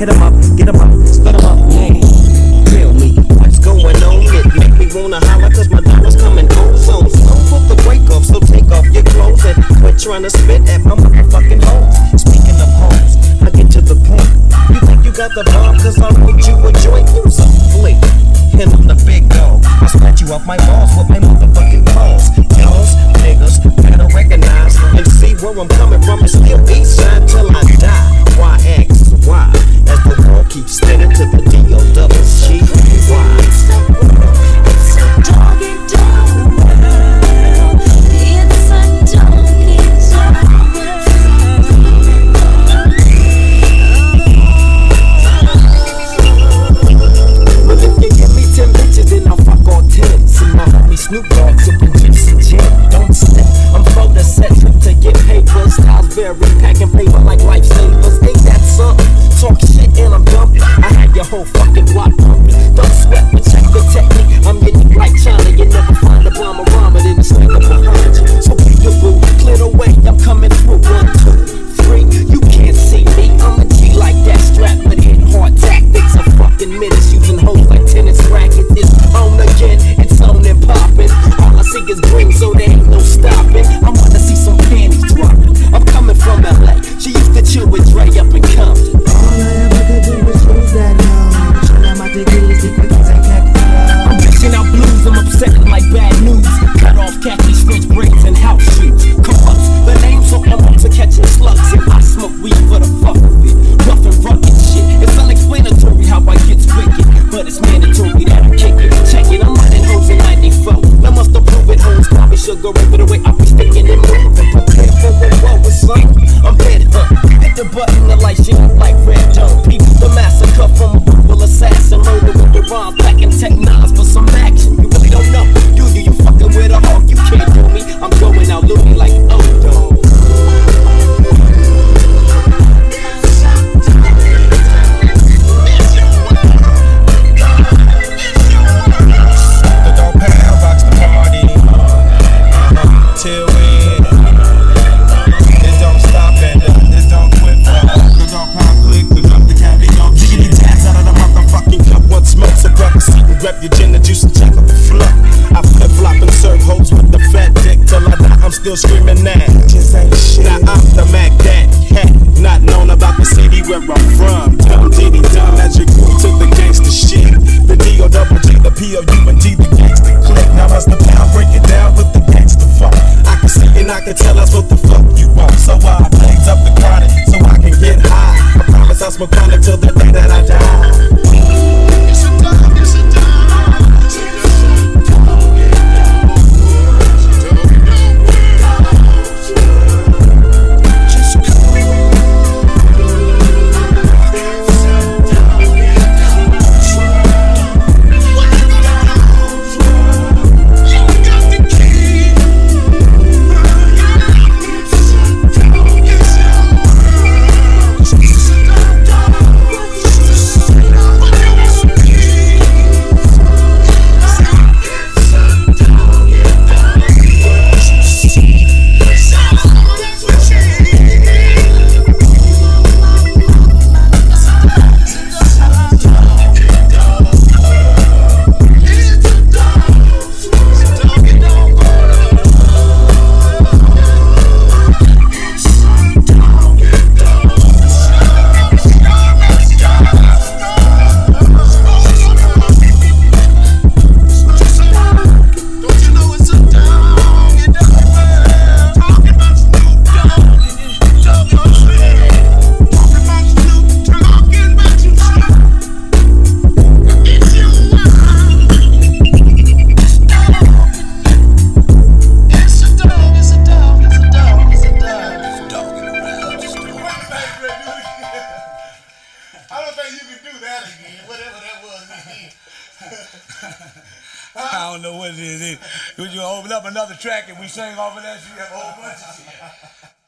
Hit 'em up, get 'em up, split 'em up, man. Tell me what's going on. It make me wanna holler cause my dollar's coming home soon. So put the break off, so take off your clothes and quit trying to spit at my motherfucking hoes. Speaking of hoes, I get to the point. You think you got the bomb cause I wrote you a joint? Use a flick. And I'm the big dog. I spat you off my balls with my motherfucking paws. Y'all's niggas better recognize and see where I'm coming from and still east side till I die. Why X? Why? As the world keeps spinning to the D-O-double-G. Why? It's a doggy dog world. It's a doggy dog world. Well, if you give me 10 bitches, then I'll fuck all 10. See my homie Snoop Dogg sipping juice and gin. Don't slip, I'm for the set trip to get paper. Styles vary, packing paper like lifesavers. Ain't that something? Talk shit and I'm dumping. I had your whole fucking block pumping. Don't sweat, but check the technique. I'm unique like China. You never find a bomber rhymer than it's like a behind you. So keep your boo, clear the way. I'm coming through. 1, 2, 3. You can't see me. I'm a G like that strap, but hitting hard tactics. A fucking minutes using hoes like tennis rackets. It's on again, it's on and popping. All I see is green, so there ain't no stopping. I wanna see some panties dropping. I'm coming from LA. She used to chill with Dre up in Compton. All I ever could do was use that hoe. Chill out my degrees, the quickies I kept flow. I'm dishing out blues, I'm upsetting like bad news. Cut off khakis, French braids, and house shoes. Corrupts, the name so I'm up to catching slugs. And I smoke weed for the fuck of it. Rough and rugged shit. It's unexplanatory how I get wicked, but it's mandatory that I kick it. Check it, I'm running hoes in 94. I must approve it, hoes call me sugar over the way I be sticking and moving. Prepare for the war with son. I'm head up. Hit the button, the light shit up like red dome. People, the massacre from a brutal assassin. Murder with the rhymes, packing tech nines for some action. You really don't know, do you? You fucking with a hawk, you can't do me. I'm going out loony like dog. Till when it don't stop and it don't quit. The dog pound click, the drop the cat, they don't jiggity jazz out of the motherfucking cup. One smoke, so grab a seat and grab your gin and juice and check up the fluff. I flip flop and serve hoes with the fat dick till I die. I'm still screaming that. Just ain't shit. Now I'm the Mac Dad cat, not known about the city where I'm from. Dumb diddy dumb as you grew to the gangster shit. The D-O-double-G, the P-O-U-N-D, the gangster click. Now as the pound break it down with the gangster funk. I can see and I can tell us what the fuck you want. So I blaze up the chronic so I can get high. I promise I'll smoke chronic till the day that I die. It's a dog, it's a dog, it's a dog. I don't know what it is. You open up another track and we sing off of that shit. You have a whole bunch of shit.